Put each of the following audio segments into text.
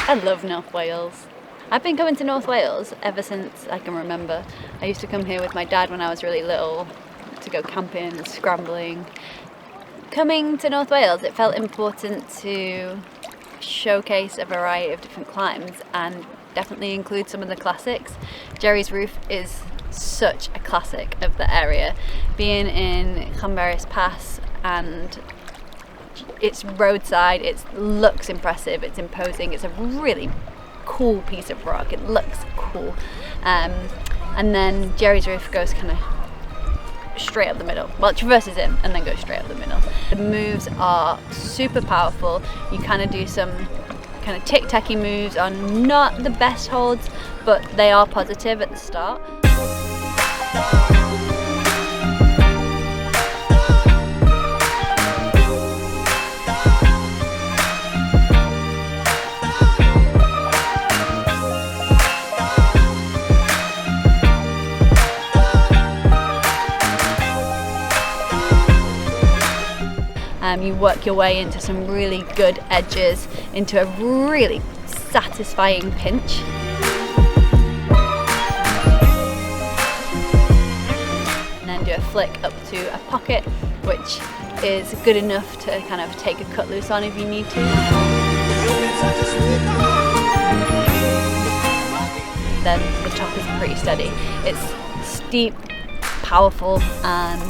I love North Wales. I've been coming to North Wales ever since I can remember. I used to come here with my dad when I was really little to go camping and scrambling. Coming to North Wales, it felt important to showcase a variety of different climbs and definitely include some of the classics. Jerry's Roof is such a classic of the area. Being in Llanberis Pass, and it's roadside, it looks impressive, it's imposing, it's a really cool piece of rock, it looks cool. And then Jerry's Roof goes kind of straight up the middle. Well, it traverses in and then goes straight up the middle. The moves are super powerful. You kind of do some kind of tic-tacky moves on not the best holds, but they are positive at the start. You work your way into some really good edges, into a really satisfying pinch. And then do a flick up to a pocket, which is good enough to kind of take a cut loose on if you need to. Then the top is pretty steady. It's steep, powerful, and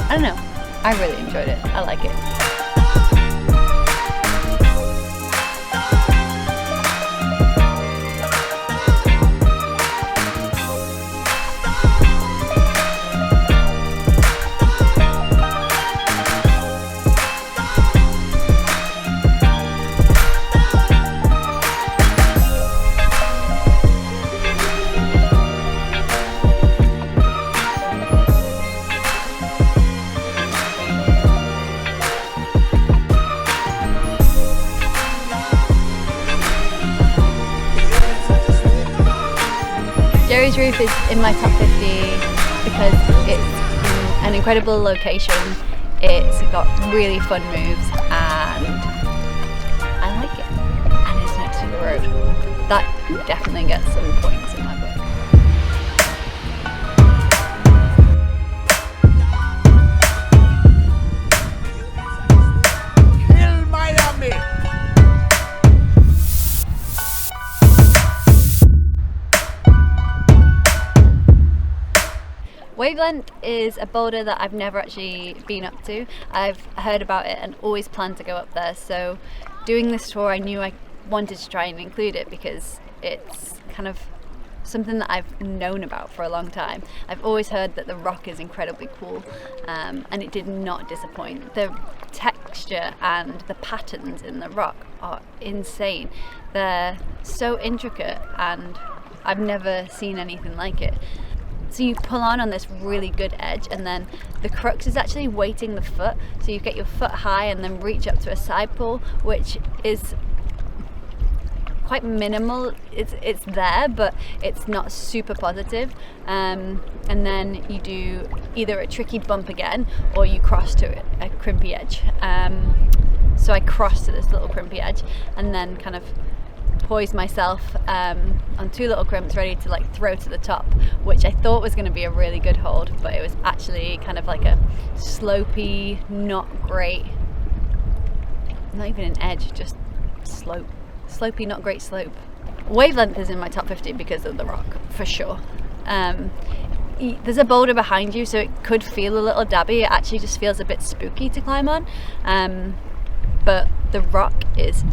I don't know, I really enjoyed it. I like it. Jerry's Roof is in my top 50 because it's an incredible location, it's got really fun moves, and I like it, and it's next to the road. That definitely gets some points in my book. Wavelength is a boulder that I've never actually been up to. I've heard about it and always planned to go up there, so doing this tour I knew I wanted to try and include it because it's kind of something that I've known about for a long time. I've always heard that the rock is incredibly cool, and it did not disappoint. The texture and the patterns in the rock are insane. They're so intricate and I've never seen anything like it. So you pull on this really good edge, and then the crux is actually weighting the foot. So you get your foot high and then reach up to a side pull, which is quite minimal. It's there, but it's not super positive. And then you do either a tricky bump again, or you cross to a crimpy edge. So I crossed to this little crimpy edge, and then kind of poised myself on two little crimps ready to like throw to the top, which I thought was going to be a really good hold, but it was actually kind of like a slopey, not great, not even an edge, just slopey, not great slope. Wavelength is in my top 50 because of the rock, for sure. There's a boulder behind you, so it could feel a little dabby. It actually just feels a bit spooky to climb on, but the rock is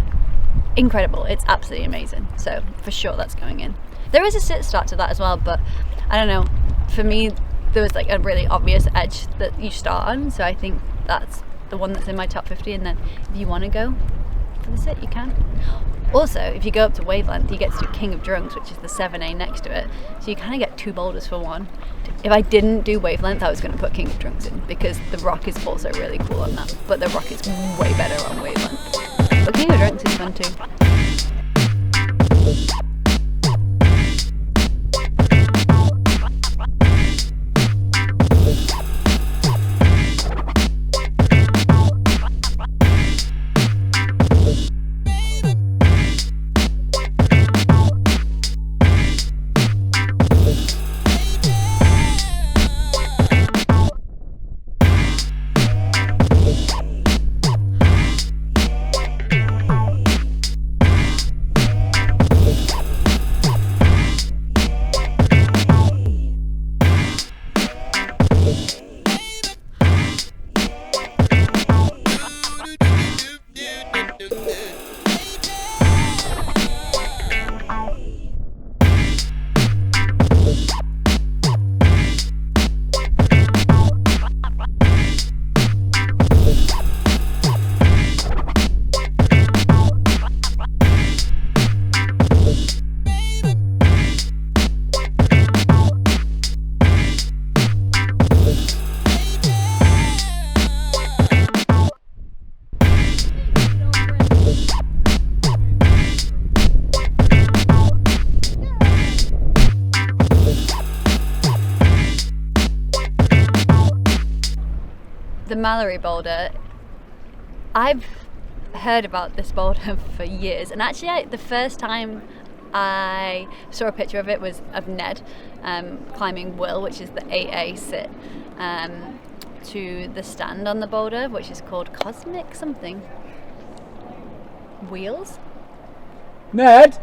incredible. It's absolutely amazing, so for sure that's going in. There is a sit start to that as well, but I don't know, for me there was like a really obvious edge that you start on, so I think that's the one that's in my top 50, and then if you want to go for the sit you can. Also, if you go up to Wavelength, you get to do King of Drunks, which is the 7A next to it, so you kind of get two boulders for one. If I didn't do Wavelength, I was going to put King of Drunks in because the rock is also really cool on that, but the rock is way better on Wavelength. But King of Drunks is fun too. the Mallory boulder, I've heard about this boulder for years, and actually the first time I saw a picture of it was of Ned climbing Will, which is the AA sit, to the stand on the boulder, which is called Cosmic something. Wheels? Ned?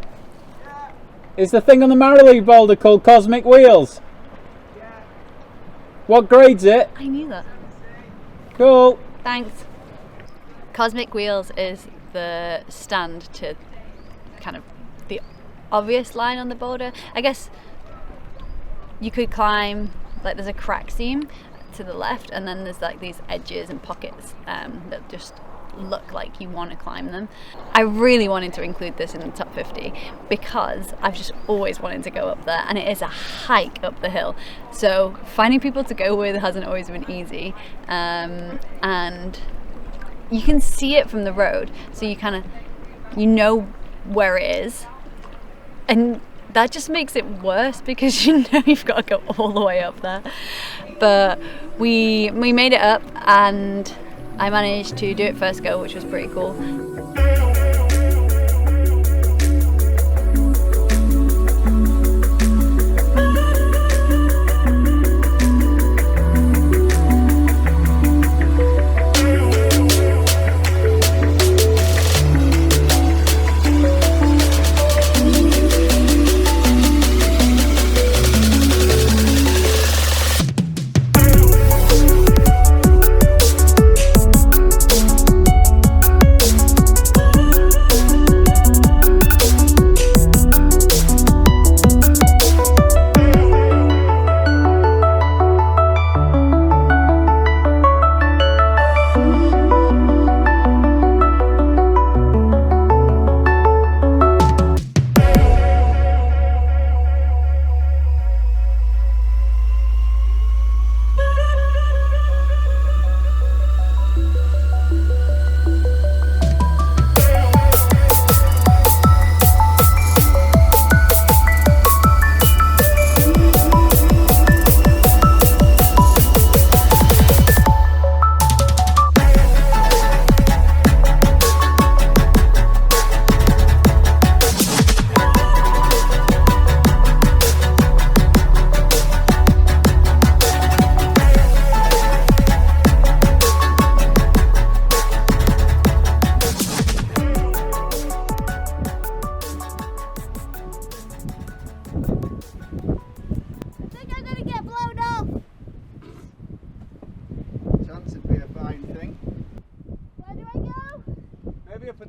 Yeah. Is the thing on the Mallory boulder called Cosmic Wheels? Yeah. What grade's it? I knew that. Cool. Thanks. Cosmic Wheels is the stand to kind of the obvious line on the boulder. I guess you could climb, like there's a crack seam to the left, and then there's like these edges and pockets that just look like you want to climb them. I really wanted to include this in the top 50 because I've just always wanted to go up there, and it is a hike up the hill, so finding people to go with hasn't always been easy, and you can see it from the road, so you know where it is, and that just makes it worse because you know you've got to go all the way up there. But we made it up, and I managed to do it first go, which was pretty cool.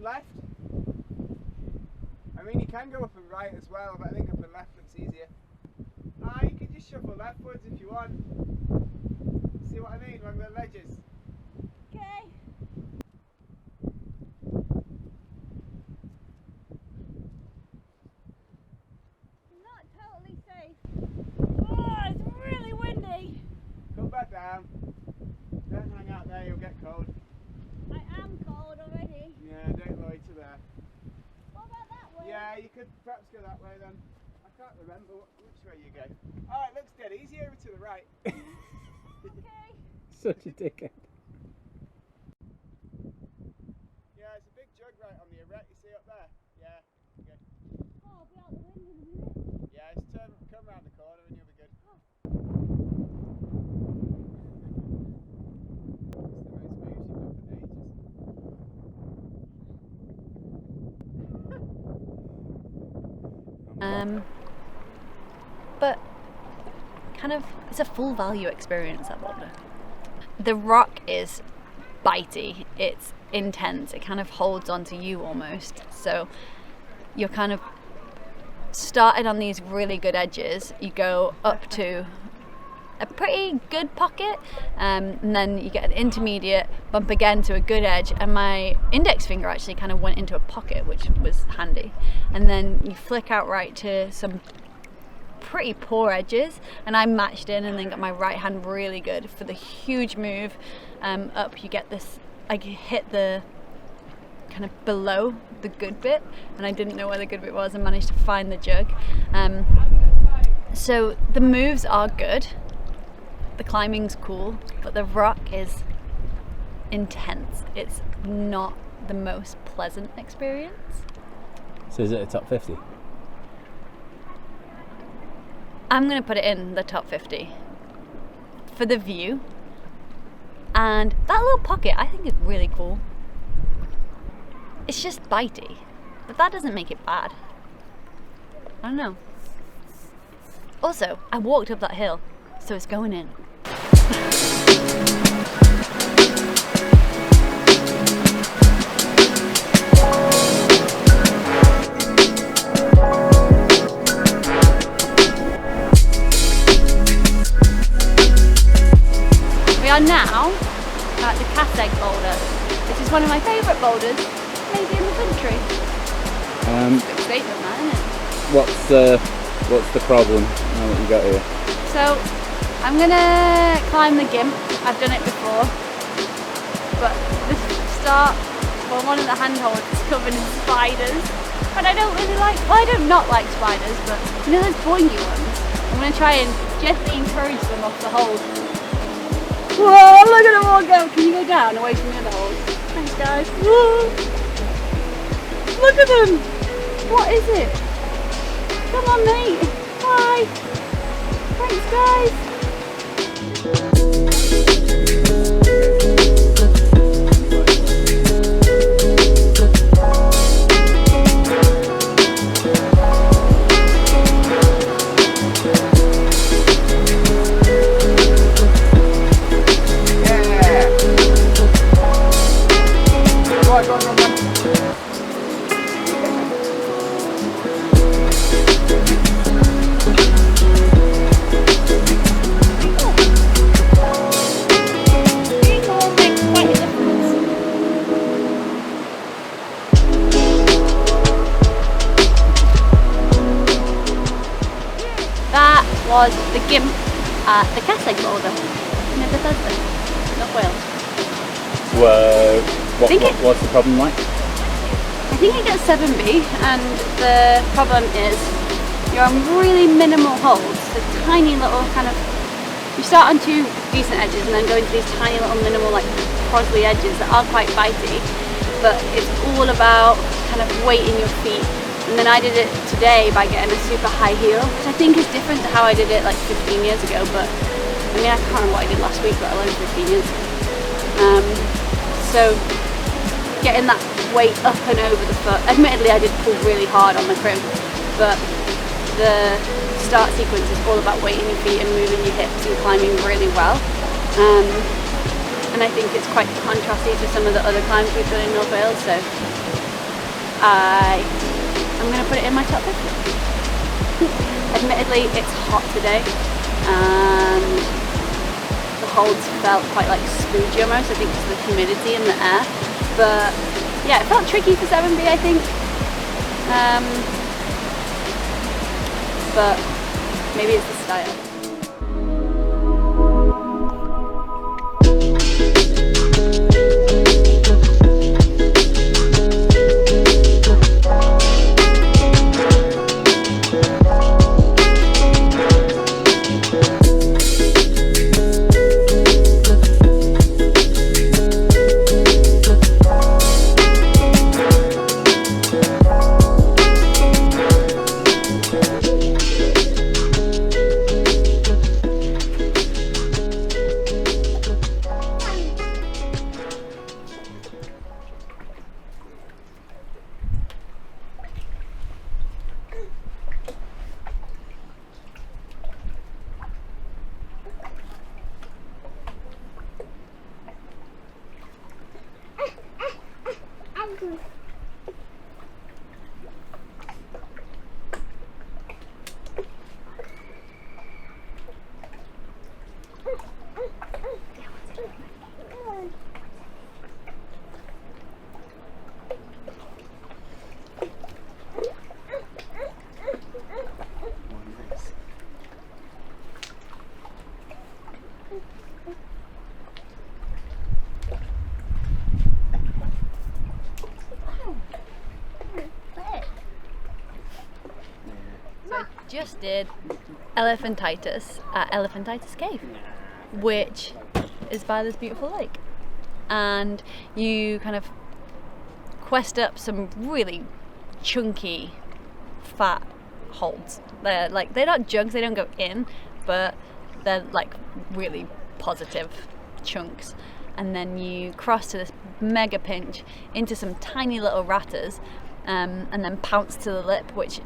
Left. I mean, you can go up and right as well, but I think up and left looks easier. You can just shuffle leftwards if you want. See what I mean? Along the ledges. Okay. Not totally safe. Oh, it's really windy. Come back down. Don't hang out there, you'll get cold. I am cold already. Yeah, don't loiter there. What about that way? Yeah, you could perhaps go that way then. I can't remember which way you go. Alright, looks dead easy over to the right. Okay. Such a dickhead. Yeah, it's a big jug right on the erect, you see up there? Yeah, okay. Oh, I'll be out the wind in a minute. Yeah, just come round the corner and you'll be good. Oh. But kind of, it's a full value experience, that boulder. The rock is bitey, it's intense, it kind of holds onto you almost, so you're kind of started on these really good edges, you go up to a pretty good pocket, and then you get an intermediate, bump again to a good edge, and my index finger actually kind of went into a pocket, which was handy, and then you flick out right to some pretty poor edges, and I matched in and then got my right hand really good for the huge move up. You get this, I hit the kind of below the good bit, and I didn't know where the good bit was and managed to find the jug. So the moves are good, the climbing's cool, but the rock is intense. It's not the most pleasant experience. So is it a top 50? I'm going to put it in the top 50 for the view, and that little pocket I think is really cool. It's just bitey, but that doesn't make it bad. I don't know. Also, I walked up that hill, so it's going in. We are now at the Caseg boulder, which is one of my favourite boulders, maybe in the country. Big statement, that, isn't it? What's the problem now that you got here? So I'm gonna climb the Gimp. I've done it before, but the start, well, one of the handholds is covered in spiders, and I don't really like. Well, I don't not like spiders, but you know those boingy ones. I'm gonna try and gently encourage them off the hold. Whoa! Look at them all go. Can you go down away from the other hold? Thanks, guys. Whoa. Look at them. What is it? Come on, mate. Bye. Thanks, guys. Was the Gimp at the Caseg boulder in Elephantitus, North Wales. What's the problem like? I think it gets 7B, and the problem is you're on really minimal holds, so tiny little kind of, you start on two decent edges and then go into these tiny little minimal like Crosley edges that are quite bitey, but it's all about kind of weight in your feet. And then I did it today by getting a super high heel, which I think is different to how I did it like 15 years ago, but I mean I can't remember what I did last week, let alone 15 years ago. So getting that weight up and over the foot, admittedly I did pull really hard on the crimp, but the start sequence is all about weighting your feet and moving your hips and climbing really well. And I think it's quite contrasty to some of the other climbs we've done in North Wales, so I'm going to put it in my top 50. Admittedly, it's hot today, and the holds felt quite like spongy almost, I think because of the humidity in the air. But yeah, it felt tricky for 7B, I think. But maybe it's the style. Just did Elephantitus at Elephantitus Cave, which is by this beautiful lake. and you kind of quest up some really chunky fat holds. They're not jugs, they don't go in, but they're like really positive chunks. And then you cross to this mega pinch into some tiny little ratters, and then pounce to the lip, which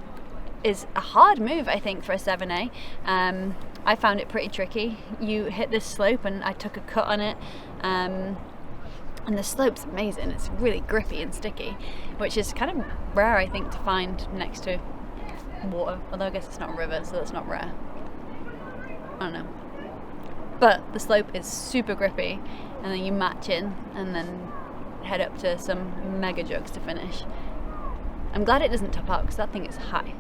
is a hard move, I think, for a 7A. I found it pretty tricky. You hit this slope and I took a cut on it, and the slope's amazing. It's really grippy and sticky, which is kind of rare, I think, to find next to water, although I guess it's not a river, so that's not rare. I don't know. But the slope is super grippy, and then you match in and then head up to some mega jugs to finish. I'm glad it doesn't top out because that thing is high.